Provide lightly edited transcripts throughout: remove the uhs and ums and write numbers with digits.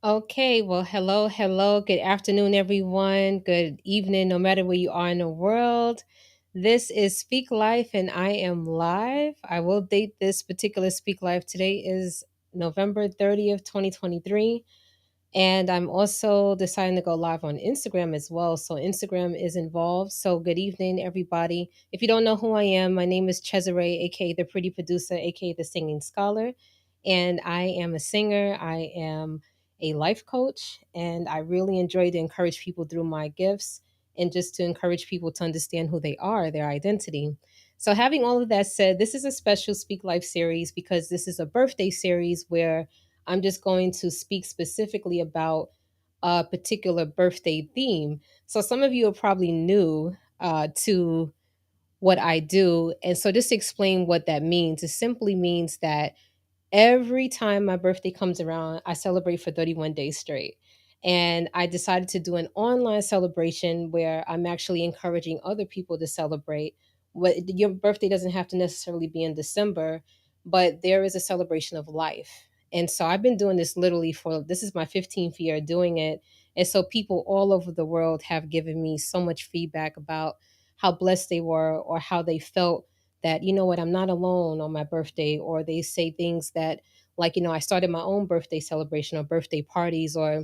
Okay, well, hello, hello. Good afternoon, everyone. Good evening, no matter where you are in the world. This is Speak Life, and I am live. I will date this particular Speak Life. Today is November 30th, 2023. And I'm also deciding to go live on Instagram as well. So Instagram is involved. So good evening, everybody. If you don't know who I am, my name is Cesare, aka the Pretty Producer, aka the Singing Scholar. And I am a singer. I am a life coach. And I really enjoy to encourage people through my gifts and just to encourage people to understand who they are, their identity. So, having all of that said, this is a special Speak Life series because this is a birthday series where I'm just going to speak specifically about a particular birthday theme. So some of you are probably new to what I do. And so just to explain what that means, it simply means that every time my birthday comes around, I celebrate for 31 days straight. And I decided to do an online celebration where I'm actually encouraging other people to celebrate. What your birthday doesn't have to necessarily be in December, but there is a celebration of life. And so I've been doing this literally for this is my 15th year doing it. And so people all over the world have given me so much feedback about how blessed they were or how they felt that you know what, I'm not alone on my birthday, or they say things that like, I started my own birthday celebration or birthday parties or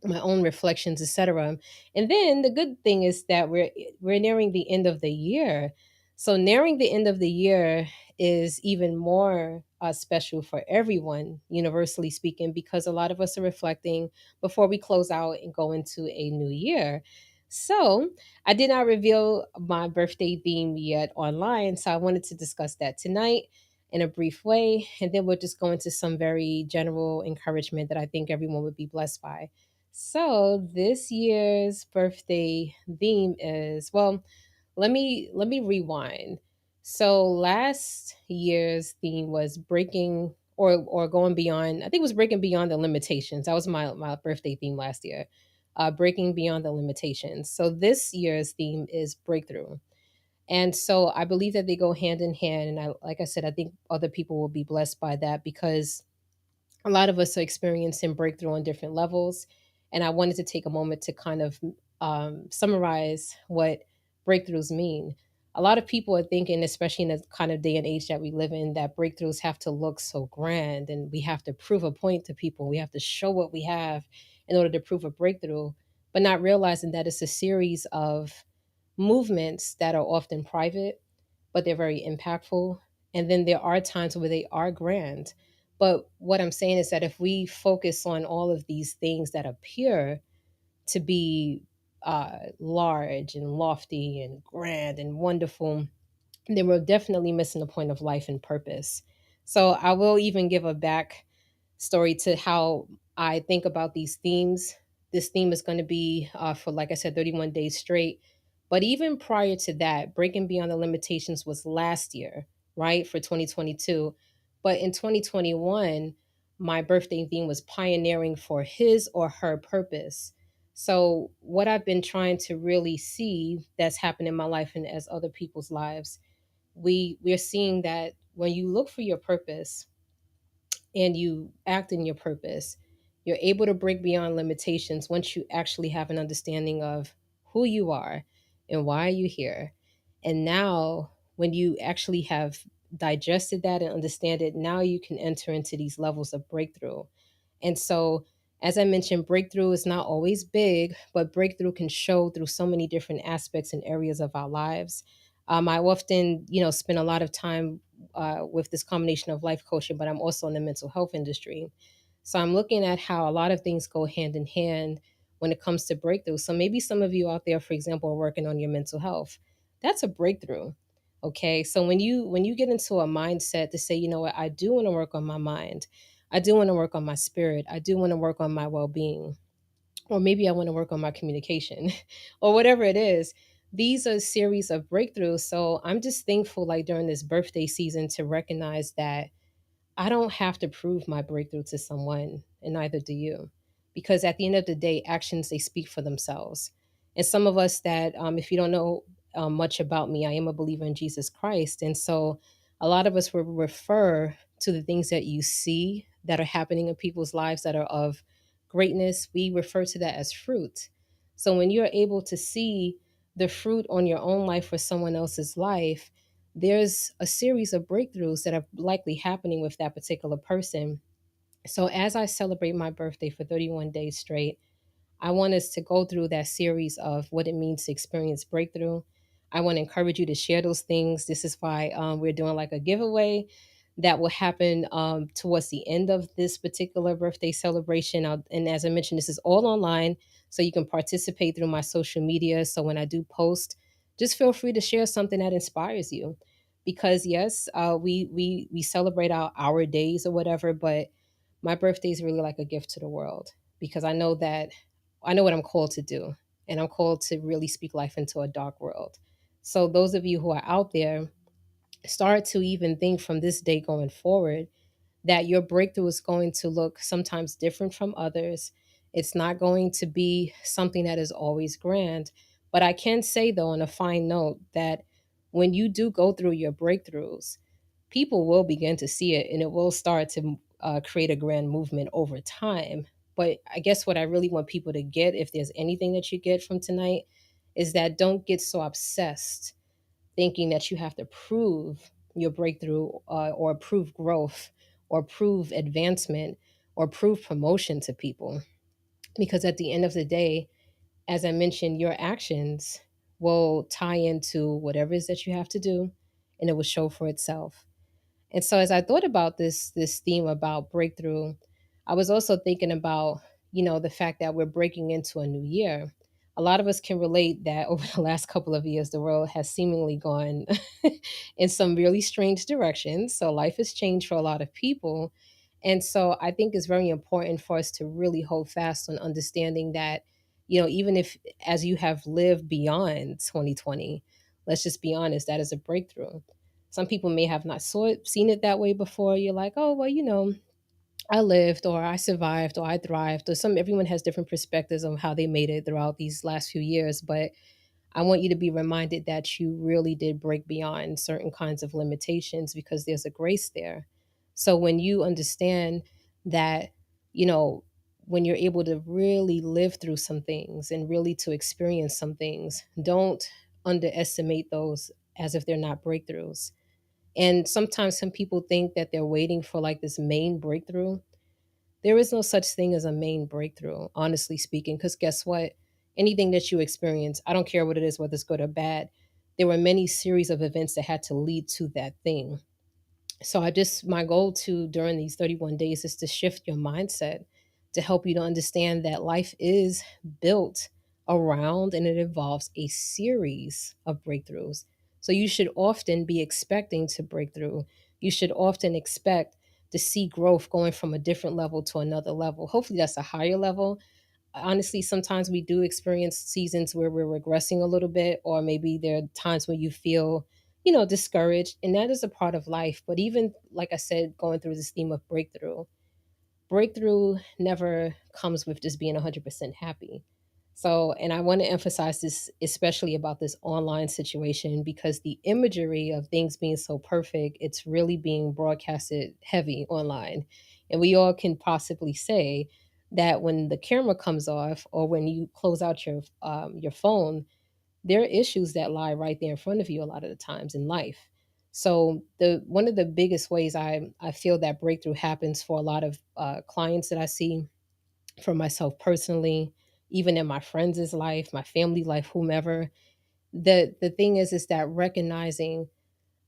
my own reflections, etc. And then the good thing is that we're nearing the end of the year. So nearing the end of the year is even more special for everyone, universally speaking, because a lot of us are reflecting before we close out and go into a new year. So I did not reveal my birthday theme yet online, so I wanted to discuss that tonight in a brief way, and then we'll just go into some very general encouragement that I think everyone would be blessed by. So this year's birthday theme is, well, let me rewind. So last year's theme was breaking or going beyond. I think it was breaking beyond the limitations. That was my birthday theme last year. Breaking beyond the limitations. So this year's theme is breakthrough. And so I believe that they go hand in hand. And like I said, I think other people will be blessed by that because a lot of us are experiencing breakthrough on different levels. And I wanted to take a moment to kind of summarize what breakthroughs mean. A lot of people are thinking, especially in the kind of day and age that we live in, that breakthroughs have to look so grand and we have to prove a point to people. We have to show what we have in order to prove a breakthrough, but not realizing that it's a series of movements that are often private, but they're very impactful. And then there are times where they are grand. But what I'm saying is that if we focus on all of these things that appear to be large and lofty and grand and wonderful, then we're definitely missing the point of life and purpose. So I will even give a back story to how I think about these themes. This theme is going to be for, like I said, 31 days straight. But even prior to that, Breaking Beyond the Limitations was last year, right, for 2022. But in 2021, my birthday theme was pioneering for his or her purpose. So, what I've been trying to really see that's happened in my life and as other people's lives, we're seeing that when you look for your purpose, and you act in your purpose, you're able to break beyond limitations once you actually have an understanding of who you are and why are you here. And now, when you actually have digested that and understand it, now you can enter into these levels of breakthrough. And so, as I mentioned, breakthrough is not always big, but breakthrough can show through so many different aspects and areas of our lives. I often, spend a lot of time with this combination of life coaching, but I'm also in the mental health industry. So I'm looking at how a lot of things go hand in hand when it comes to breakthrough. So maybe some of you out there, for example, are working on your mental health. That's a breakthrough. Okay. So when you get into a mindset to say, you know what, I do want to work on my mind. I do want to work on my spirit. I do want to work on my well-being, or maybe I want to work on my communication or whatever it is. These are a series of breakthroughs. So I'm just thankful, like during this birthday season, to recognize that I don't have to prove my breakthrough to someone, and neither do you. Because at the end of the day, actions, they speak for themselves. And some of us that, if you don't know much about me, I am a believer in Jesus Christ. And so a lot of us will refer to the things that you see that are happening in people's lives that are of greatness, we refer to that as fruit. So when you're able to see the fruit on your own life or someone else's life, there's a series of breakthroughs that are likely happening with that particular person. So as I celebrate my birthday for 31 days straight, I want us to go through that series of what it means to experience breakthrough. I want to encourage you to share those things. This is why we're doing like a giveaway that will happen towards the end of this particular birthday celebration. And as I mentioned, this is all online, so you can participate through my social media. So when I do post, just feel free to share something that inspires you. Because yes, we celebrate our days or whatever, but my birthday is really like a gift to the world because I know what I'm called to do, and I'm called to really speak life into a dark world. So, those of you who are out there, start to even think from this day going forward that your breakthrough is going to look sometimes different from others. It's not going to be something that is always grand. But I can say, though, on a fine note, that when you do go through your breakthroughs, people will begin to see it and it will start to create a grand movement over time. But I guess what I really want people to get, if there's anything that you get from tonight, is that don't get so obsessed thinking that you have to prove your breakthrough or prove growth or prove advancement or prove promotion to people. Because at the end of the day, as I mentioned, your actions will tie into whatever it is that you have to do and it will show for itself. And so as I thought about this theme about breakthrough, I was also thinking about, the fact that we're breaking into a new year. A lot of us can relate that over the last couple of years the world has seemingly gone in some really strange directions. So life has changed for a lot of people. And so I think it's very important for us to really hold fast on understanding that, even if as you have lived beyond 2020, let's just be honest, that is a breakthrough. Some people may have not seen it that way before. You're like, oh, well, I lived or I survived or I thrived or everyone has different perspectives on how they made it throughout these last few years. But I want you to be reminded that you really did break beyond certain kinds of limitations because there's a grace there. So when you understand that, you know, when you're able to really live through some things and really to experience some things, don't underestimate those as if they're not breakthroughs. And sometimes some people think that they're waiting for like this main breakthrough. There is no such thing as a main breakthrough, honestly speaking, because guess what? Anything that you experience, I don't care what it is, whether it's good or bad, there were many series of events that had to lead to that thing. So my goal to during these 31 days is to shift your mindset to help you to understand that life is built around and it involves a series of breakthroughs. So you should often be expecting to break through. You should often expect to see growth going from a different level to another level. Hopefully that's a higher level. Honestly, sometimes we do experience seasons where we're regressing a little bit, or maybe there are times when you feel, discouraged, and that is a part of life. But even like I said, going through this theme of breakthrough never comes with just being 100% happy. So, and I want to emphasize this, especially about this online situation, because the imagery of things being so perfect, it's really being broadcasted heavy online. And we all can possibly say that when the camera comes off or when you close out your phone, there are issues that lie right there in front of you a lot of the times in life. So the one of the biggest ways I feel that breakthrough happens for a lot of clients that I see, for myself personally, even in my friends' life, my family life, whomever. The thing is that recognizing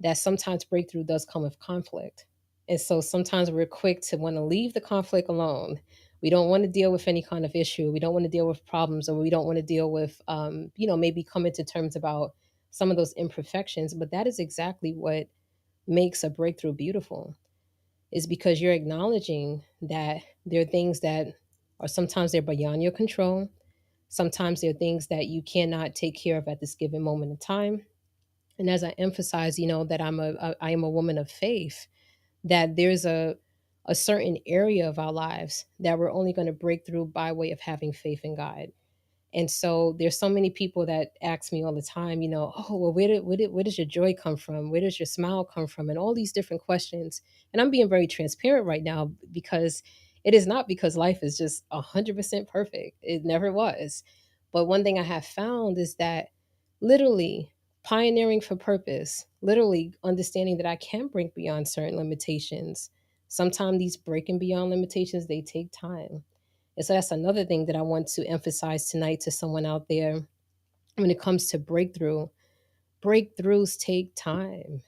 that sometimes breakthrough does come with conflict. And so sometimes we're quick to want to leave the conflict alone. We don't want to deal with any kind of issue. We don't want to deal with problems, or we don't want to deal with, maybe coming to terms about some of those imperfections. But that is exactly what makes a breakthrough beautiful, is because you're acknowledging that there are things that are sometimes they're beyond your control. Sometimes there are things that you cannot take care of at this given moment in time. And as I emphasize, that I am a woman of faith, that there's a certain area of our lives that we're only going to break through by way of having faith in God. And so there's so many people that ask me all the time, oh, well, where does your joy come from? Where does your smile come from? And all these different questions. And I'm being very transparent right now because It is not because life is just 100% perfect. It never was. But one thing I have found is that literally pioneering for purpose, literally understanding that I can break beyond certain limitations. Sometimes these breaking beyond limitations, they take time. And so that's another thing that I want to emphasize tonight to someone out there when it comes to breakthrough. Breakthroughs take time.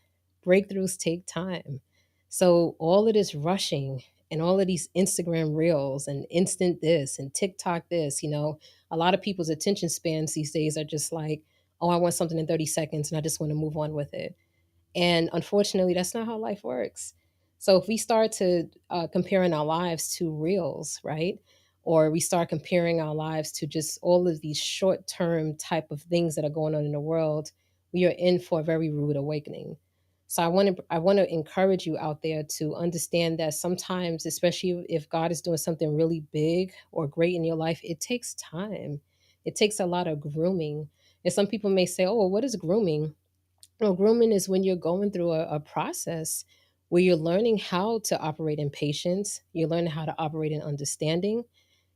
Breakthroughs take time. So all of this rushing and all of these Instagram reels and instant this and TikTok this, a lot of people's attention spans these days are just like, oh, I want something in 30 seconds and I just want to move on with it. And unfortunately, that's not how life works. So if we start to comparing our lives to reels, right? Or we start comparing our lives to just all of these short term type of things that are going on in the world, we are in for a very rude awakening. So I want to encourage you out there to understand that sometimes, especially if God is doing something really big or great in your life, it takes time. It takes a lot of grooming. And some people may say, "Oh, well, what is grooming?" Well, grooming is when you're going through a process where you're learning how to operate in patience, you're learning how to operate in understanding,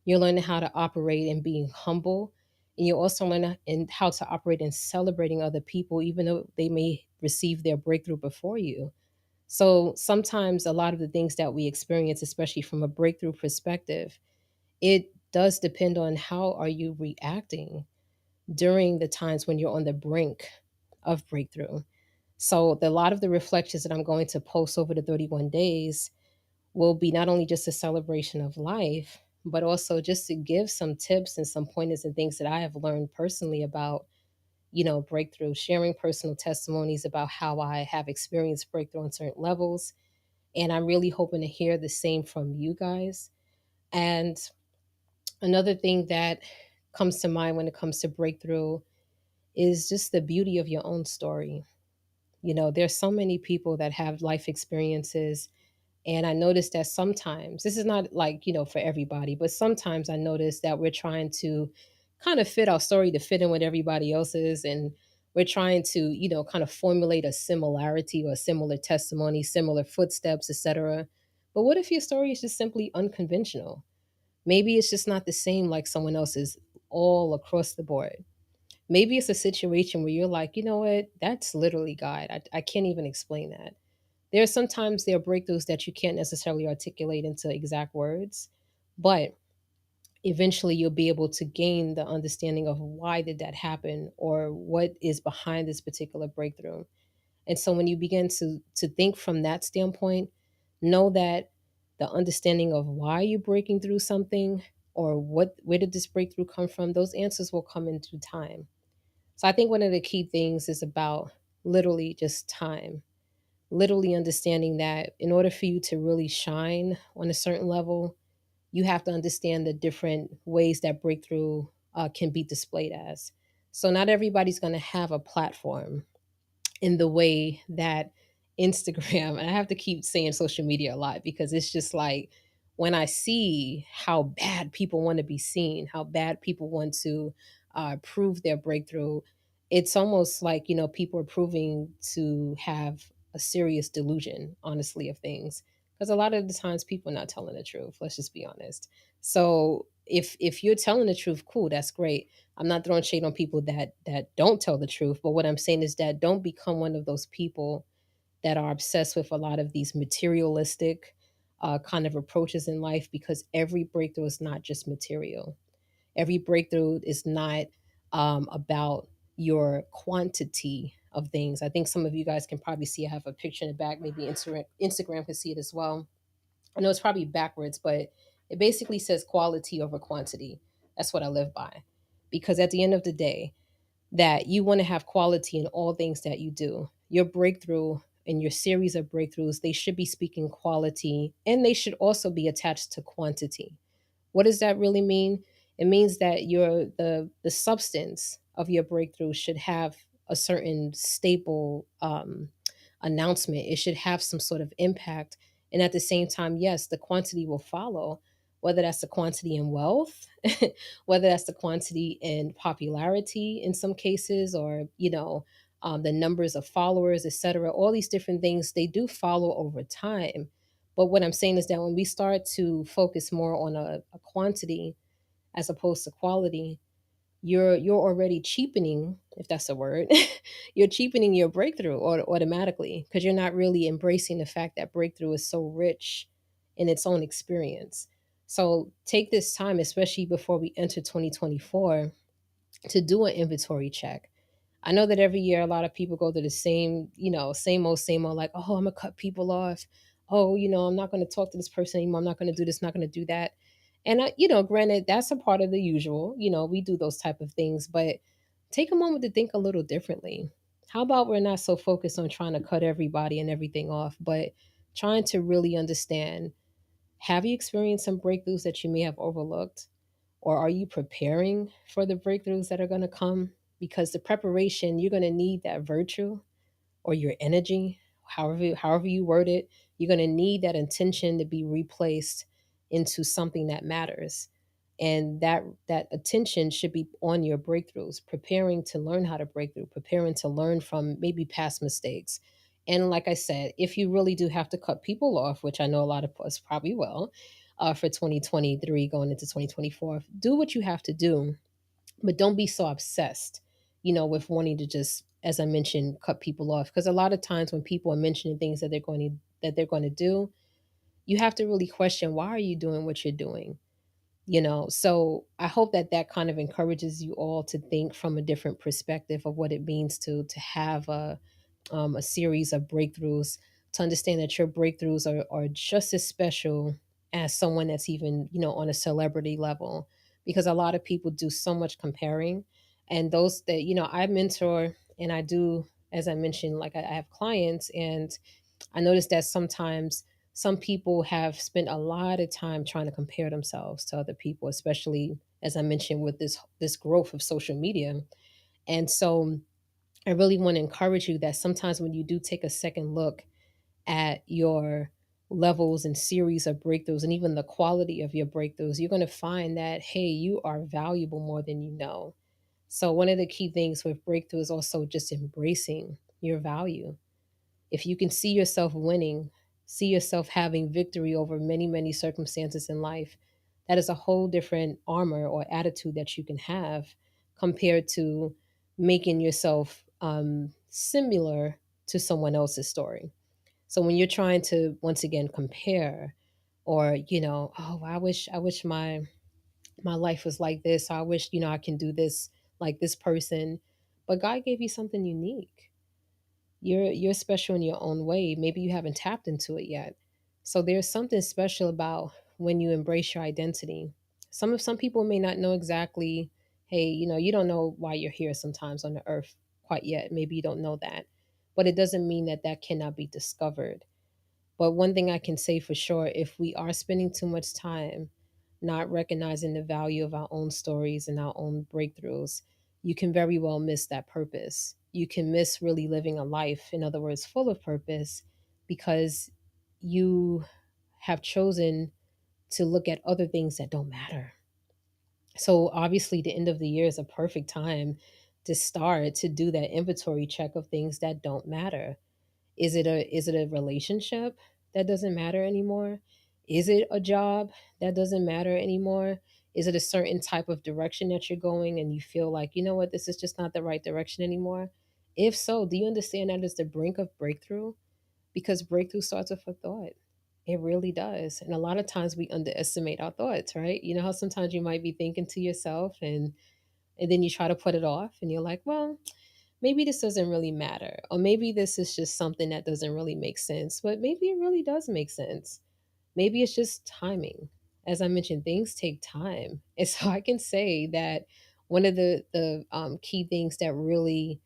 you're learning how to operate in being humble, and you're also learning in how to operate in celebrating other people, even though they may receive their breakthrough before you. So sometimes a lot of the things that we experience, especially from a breakthrough perspective, it does depend on how are you reacting during the times when you're on the brink of breakthrough. So a lot of the reflections that I'm going to post over the 31 days will be not only just a celebration of life, but also just to give some tips and some pointers and things that I have learned personally about, breakthrough, sharing personal testimonies about how I have experienced breakthrough on certain levels. And I'm really hoping to hear the same from you guys. And another thing that comes to mind when it comes to breakthrough is just the beauty of your own story. There's so many people that have life experiences. And I noticed that sometimes, this is not like, for everybody, but sometimes I notice that we're trying to kind of fit our story to fit in with everybody else's. And we're trying to, kind of formulate a similarity or a similar testimony, similar footsteps, etc. But what if your story is just simply unconventional? Maybe it's just not the same like someone else's all across the board. Maybe it's a situation where you're like, you know what, that's literally God. I can't even explain that. There are breakthroughs that you can't necessarily articulate into exact words, but eventually you'll be able to gain the understanding of why did that happen or what is behind this particular breakthrough. And so when you begin to think from that standpoint, know that the understanding of why you're breaking through something or where did this breakthrough come from, those answers will come into time. So I think one of the key things is about literally just time, literally understanding that in order for you to really shine on a certain level, you have to understand the different ways that breakthrough can be displayed as. So not everybody's going to have a platform in the way that Instagram, and I have to keep saying social media a lot because it's just like when I see how bad people want to be seen, how bad people want to prove their breakthrough, it's almost like, people are proving to have a serious delusion, honestly, of things. Because a lot of the times people are not telling the truth. Let's just be honest. So if you're telling the truth, cool, that's great. I'm not throwing shade on people that don't tell the truth, but what I'm saying is that don't become one of those people that are obsessed with a lot of these materialistic kind of approaches in life because every breakthrough is not just material. Every breakthrough is not about your quantity of things. I think some of you guys can probably see I have a picture in the back. Maybe Instagram can see it as well. I know it's probably backwards, but it basically says quality over quantity. That's what I live by. Because at the end of the day, that you want to have quality in all things that you do. Your breakthrough and your series of breakthroughs, they should be speaking quality and they should also be attached to quantity. What does that really mean? It means that the substance of your breakthrough should have a certain staple announcement. It should have some sort of impact, and at the same time, yes, the quantity will follow. Whether that's the quantity in wealth, whether that's the quantity in popularity in some cases, or the numbers of followers, etc. All these different things they do follow over time, But what I'm saying is that when we start to focus more on a quantity as opposed to quality, you're already cheapening, if that's a word, you're cheapening your breakthrough automatically, because you're not really embracing the fact that breakthrough is so rich in its own experience. So take this time, especially before we enter 2024, to do an inventory check. I know that every year a lot of people go to the same, same old, like, oh, I'm gonna cut people off. Oh, I'm not gonna talk to this person anymore. I'm not gonna do this, not gonna do that. And granted, that's a part of the usual. We do those type of things, but take a moment to think a little differently. How about we're not so focused on trying to cut everybody and everything off, but trying to really understand, have you experienced some breakthroughs that you may have overlooked? Or are you preparing for the breakthroughs that are going to come? Because the preparation, you're going to need that virtue or your energy, however you word it. You're going to need that intention to be replaced into something that matters. And that attention should be on your breakthroughs, preparing to learn how to break through, preparing to learn from maybe past mistakes. And like I said, if you really do have to cut people off, which I know a lot of us probably will, for 2023 going into 2024, do what you have to do, but don't be so obsessed, with wanting to just, as I mentioned, cut people off. Because a lot of times when people are mentioning things that they're going to do, you have to really question, why are you doing what you're doing? So I hope that that kind of encourages you all to think from a different perspective of what it means to have a series of breakthroughs, to understand that your breakthroughs are just as special as someone that's even, on a celebrity level. Because a lot of people do so much comparing. And those that, I mentor and I do, as I mentioned, like I have clients, and I noticed that sometimes some people have spent a lot of time trying to compare themselves to other people, especially as I mentioned with this growth of social media. And so I really want to encourage you that sometimes when you do take a second look at your levels and series of breakthroughs and even the quality of your breakthroughs, you're going to find that, hey, you are valuable more than you know. So, one of the key things with breakthrough is also just embracing your value. If you can see yourself winning, see yourself having victory over many, many circumstances in life, that is a whole different armor or attitude that you can have compared to making yourself similar to someone else's story. So when you're trying to once again compare, or oh, I wish my life was like this. I wish I can do this like this person, but God gave you something unique. You're special in your own way. Maybe you haven't tapped into it yet. So there's something special about when you embrace your identity. Some people may not know exactly, hey, you don't know why you're here sometimes on the earth quite yet. Maybe you don't know that. But it doesn't mean that that cannot be discovered. But one thing I can say for sure, if we are spending too much time not recognizing the value of our own stories and our own breakthroughs, you can very well miss that purpose. You can miss really living a life, in other words, full of purpose, because you have chosen to look at other things that don't matter. So, obviously, the end of the year is a perfect time to start to do that inventory check of things that don't matter. Is it a relationship that doesn't matter anymore? Is it a job that doesn't matter anymore? Is it a certain type of direction that you're going and you feel like, you know what, this is just not the right direction anymore? If so, do you understand that it's the brink of breakthrough? Because breakthrough starts with a thought. It really does. And a lot of times we underestimate our thoughts, right? You know how sometimes you might be thinking to yourself and then you try to put it off and you're like, well, maybe this doesn't really matter. Or maybe this is just something that doesn't really make sense, but maybe it really does make sense. Maybe it's just timing. As I mentioned, things take time. And so I can say that one of the key things that really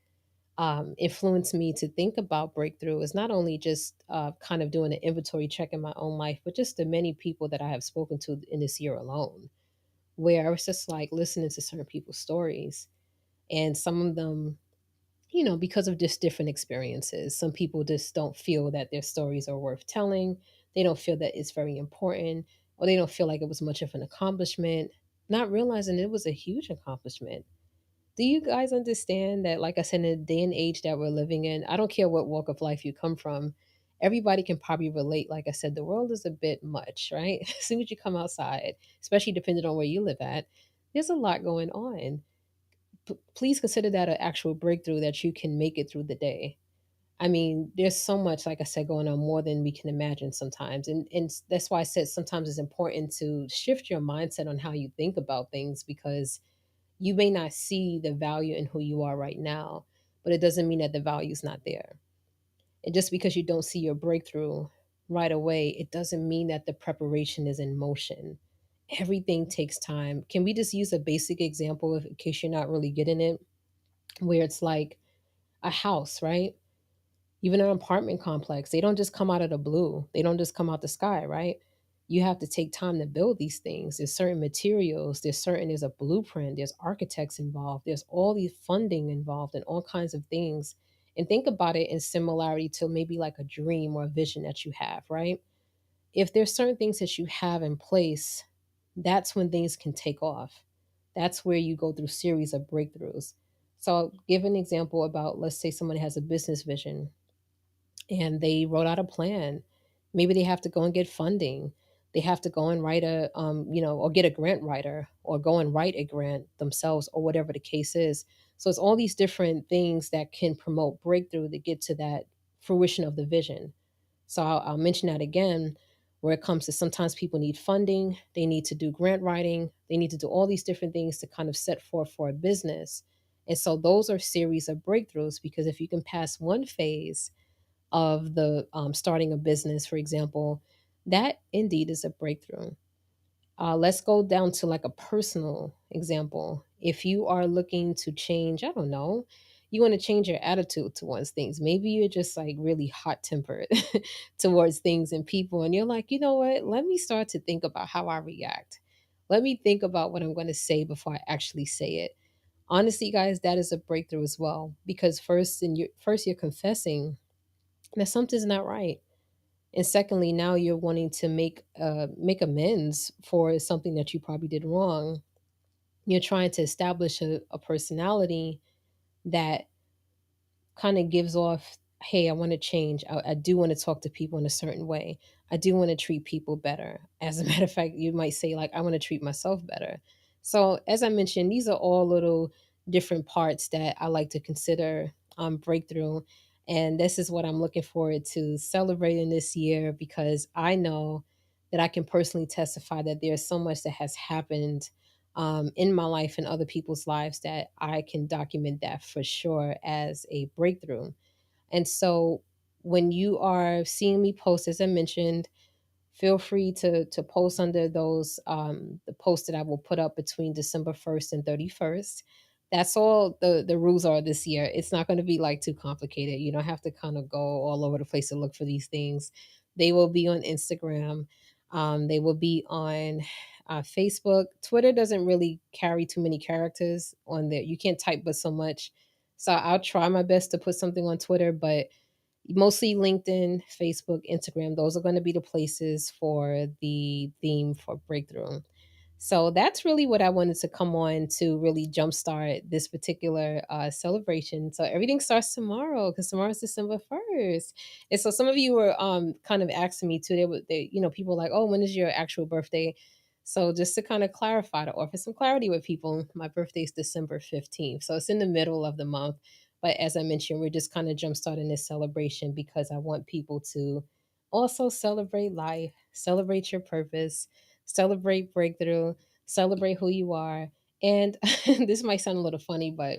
influenced me to think about breakthrough is not only just kind of doing an inventory check in my own life, but just the many people that I have spoken to in this year alone, where I was just like listening to certain people's stories. And some of them, because of just different experiences. Some people just don't feel that their stories are worth telling. They don't feel that it's very important, or they don't feel like it was much of an accomplishment, not realizing it was a huge accomplishment. Do you guys understand that, like I said, in the day and age that we're living in, I don't care what walk of life you come from, everybody can probably relate. Like I said, the world is a bit much, right? As soon as you come outside, especially depending on where you live at, there's a lot going on. Please consider that an actual breakthrough that you can make it through the day. I mean, there's so much, like I said, going on more than we can imagine sometimes. And that's why I said sometimes it's important to shift your mindset on how you think about things, because you may not see the value in who you are right now, but it doesn't mean that the value's not there. And just because you don't see your breakthrough right away, it doesn't mean that the preparation is in motion. Everything takes time. Can we just use a basic example in case you're not really getting it? Where it's like a house, right? Even an apartment complex, they don't just come out of the blue. They don't just come out the sky, right? You have to take time to build these things. There's certain materials, there's a blueprint, there's architects involved, there's all these funding involved and all kinds of things. And think about it in similarity to maybe like a dream or a vision that you have, right? If there's certain things that you have in place, that's when things can take off. That's where you go through series of breakthroughs. So I'll give an example about, let's say someone has a business vision and they wrote out a plan. Maybe they have to go and get funding. They have to go and write or get a grant writer or go and write a grant themselves or whatever the case is. So it's all these different things that can promote breakthrough to get to that fruition of the vision. So I'll mention that again, where it comes to sometimes people need funding, they need to do grant writing, they need to do all these different things to kind of set forth for a business. And so those are series of breakthroughs, because if you can pass one phase of the starting a business, for example, that indeed is a breakthrough. Let's go down to like a personal example. If you are looking to change, I don't know, you want to change your attitude towards things. Maybe you're just like really hot tempered towards things and people, and you're like, you know what? Let me start to think about how I react. Let me think about what I'm going to say before I actually say it. Honestly, guys, that is a breakthrough as well, because first you're confessing that something's not right, and secondly, now you're wanting to make amends for something that you probably did wrong. You're trying to establish a personality that kind of gives off, hey, I want to change. I do want to talk to people in a certain way. I do want to treat people better. As a matter of fact, you might say, like, I want to treat myself better. So, as I mentioned, these are all little different parts that I like to consider breakthrough. And this is what I'm looking forward to celebrating this year, because I know that I can personally testify that there's so much that has happened in my life and other people's lives that I can document that for sure as a breakthrough. And so when you are seeing me post, as I mentioned, feel free to post under those the posts that I will put up between December 1st and 31st. That's all the rules are this year. It's not going to be like too complicated. You don't have to kind of go all over the place to look for these things. They will be on Instagram. They will be on Facebook. Twitter doesn't really carry too many characters on there. You can't type but so much. So I'll try my best to put something on Twitter, but mostly LinkedIn, Facebook, Instagram. Those are going to be the places for the theme for Breakthrough. So that's really what I wanted to come on to really jumpstart this particular celebration. So everything starts tomorrow, because tomorrow's December 1st. And so some of you were kind of asking me too. People were like, oh, when is your actual birthday? So just to kind of clarify, to offer some clarity with people, my birthday is December 15th. So it's in the middle of the month. But as I mentioned, we're just kind of jumpstarting this celebration because I want people to also celebrate life, celebrate your purpose, celebrate breakthrough, celebrate who you are. And this might sound a little funny, but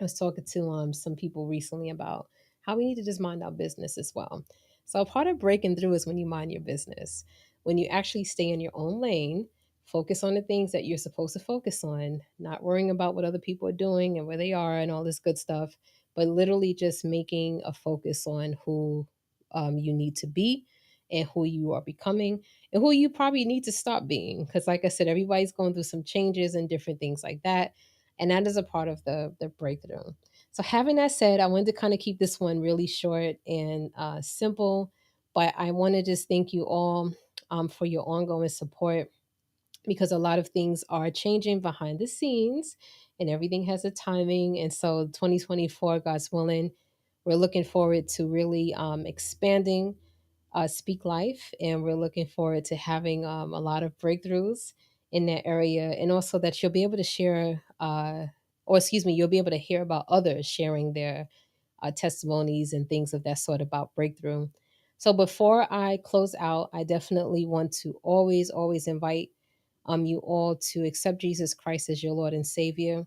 I was talking to some people recently about how we need to just mind our business as well. So part of breaking through is when you mind your business, when you actually stay in your own lane, focus on the things that you're supposed to focus on, not worrying about what other people are doing and where they are and all this good stuff, but literally just making a focus on who you need to be and who you are becoming and who you probably need to stop being. Because, like I said, everybody's going through some changes and different things like that, and that is a part of the breakthrough. So having that said, I wanted to kind of keep this one really short and simple, but I want to just thank you all for your ongoing support, because a lot of things are changing behind the scenes and everything has a timing. And so 2024, God's willing, we're looking forward to really expanding Speak Life, and we're looking forward to having a lot of breakthroughs in that area, and also that you'll be able to share, or excuse me, you'll be able to hear about others sharing their testimonies and things of that sort about breakthrough. So before I close out, I definitely want to always invite you all to accept Jesus Christ as your Lord and Savior.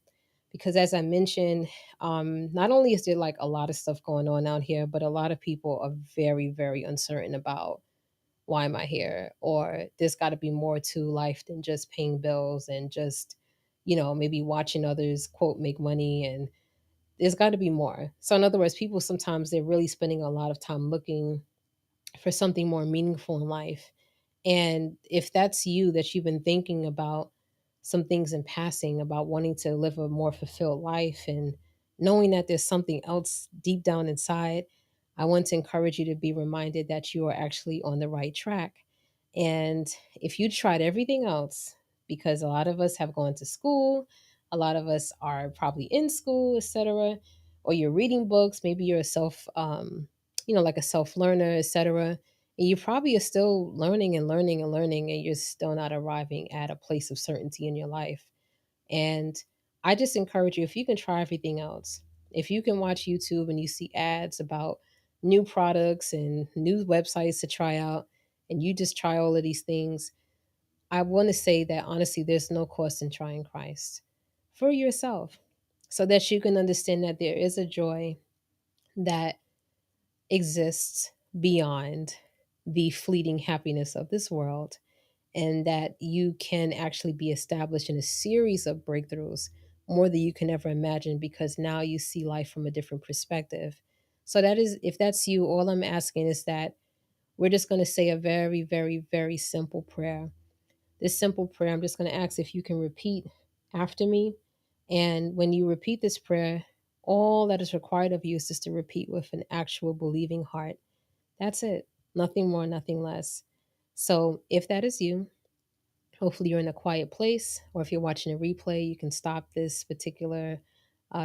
Because as I mentioned, not only is there like a lot of stuff going on out here, but a lot of people are very uncertain about why am I here? Or there's got to be more to life than just paying bills and just, maybe watching others, quote, make money. And there's got to be more. So, in other words, people sometimes they're really spending a lot of time looking for something more meaningful in life. And if that's you, that you've been thinking about some things in passing, about wanting to live a more fulfilled life and knowing that there's something else deep down inside, I want to encourage you to be reminded that you are actually on the right track. And if you tried everything else, because a lot of us have gone to school, a lot of us are probably in school, etc., or you're reading books, maybe you're a like a self learner, etc., and you probably are still learning and learning and learning, and you're still not arriving at a place of certainty in your life. And I just encourage you, if you can try everything else, if you can watch YouTube and you see ads about new products and new websites to try out, and you just try all of these things, I want to say that honestly, there's no cost in trying Christ for yourself so that you can understand that there is a joy that exists beyond the fleeting happiness of this world, and that you can actually be established in a series of breakthroughs more than you can ever imagine, because now you see life from a different perspective. So that is, if that's you, all I'm asking is that we're just going to say a very simple prayer. This simple prayer, I'm just going to ask if you can repeat after me. And when you repeat this prayer, all that is required of you is just to repeat with an actual believing heart. That's it. Nothing more, nothing less. So if that is you, hopefully you're in a quiet place, or if you're watching a replay, you can stop this particular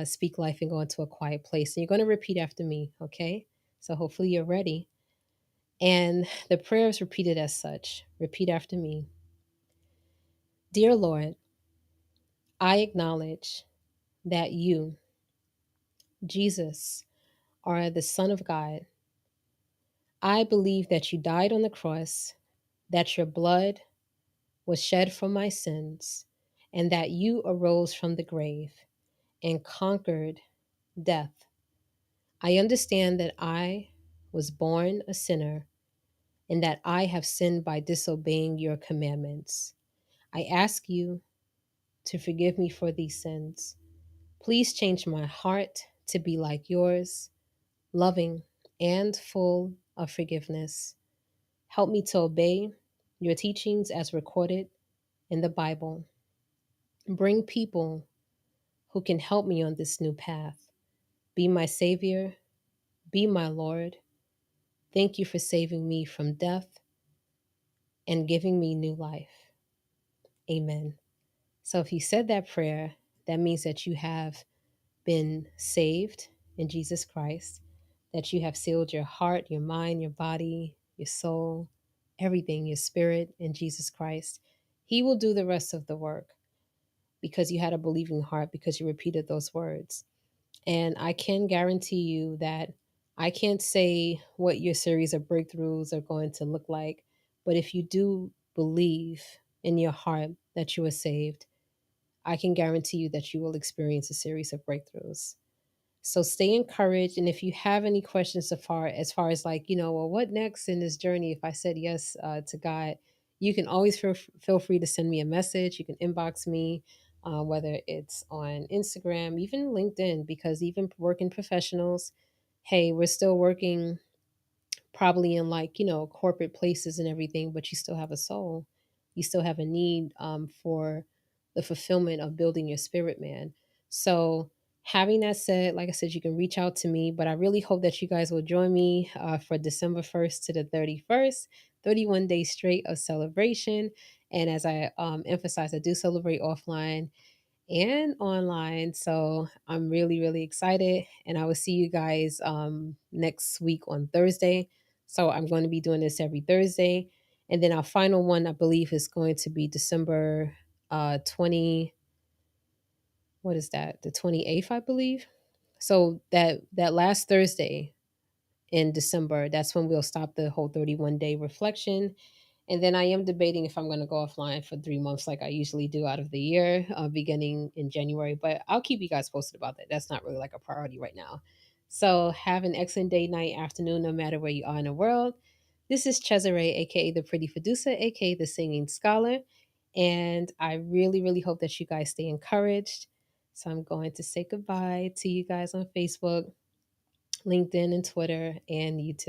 Speak Life and go into a quiet place. And you're going to repeat after me, okay? So hopefully you're ready. And the prayer is repeated as such. Repeat after me. Dear Lord, I acknowledge that you, Jesus, are the Son of God. I believe that you died on the cross, that your blood was shed for my sins, and that you arose from the grave and conquered death. I understand that I was born a sinner and that I have sinned by disobeying your commandments. I ask you to forgive me for these sins. Please change my heart to be like yours, loving and full of forgiveness. Help me to obey your teachings as recorded in the Bible. Bring people who can help me on this new path. Be my Savior, be my Lord. Thank you for saving me from death and giving me new life. Amen. So if you said that prayer, that means that you have been saved in Jesus Christ, that you have sealed your heart, your mind, your body, your soul, everything, your spirit in Jesus Christ. He will do the rest of the work because you had a believing heart, because you repeated those words. And I can guarantee you that I can't say what your series of breakthroughs are going to look like, but if you do believe in your heart that you are saved, I can guarantee you that you will experience a series of breakthroughs. So stay encouraged. And if you have any questions as far as like, well, what next in this journey? If I said yes to God, you can always feel free to send me a message. You can inbox me, whether it's on Instagram, even LinkedIn, because even working professionals, hey, we're still working probably in like corporate places and everything, but you still have a soul, you still have a need for the fulfillment of building your spirit, man. So having that said, like I said, you can reach out to me, but I really hope that you guys will join me for December 1st to the 31st, 31 days straight of celebration. And as I emphasize, I do celebrate offline, and online. So I'm really, really excited. And I will see you guys next week on Thursday. So I'm going to be doing this every Thursday. And then our final one, I believe, is going to be December 20, what is that? The 28th, I believe. So that last Thursday in December, that's when we'll stop the whole 31-day reflection. And then I am debating if I'm going to go offline for 3 months, like I usually do out of the year, beginning in January. But I'll keep you guys posted about that. That's not really like a priority right now. So have an excellent day, night, afternoon, no matter where you are in the world. This is Cesare, aka the Pretty Producer, aka the Singing Scholar. And I really, really hope that you guys stay encouraged. So I'm going to say goodbye to you guys on Facebook, LinkedIn, and Twitter, and YouTube.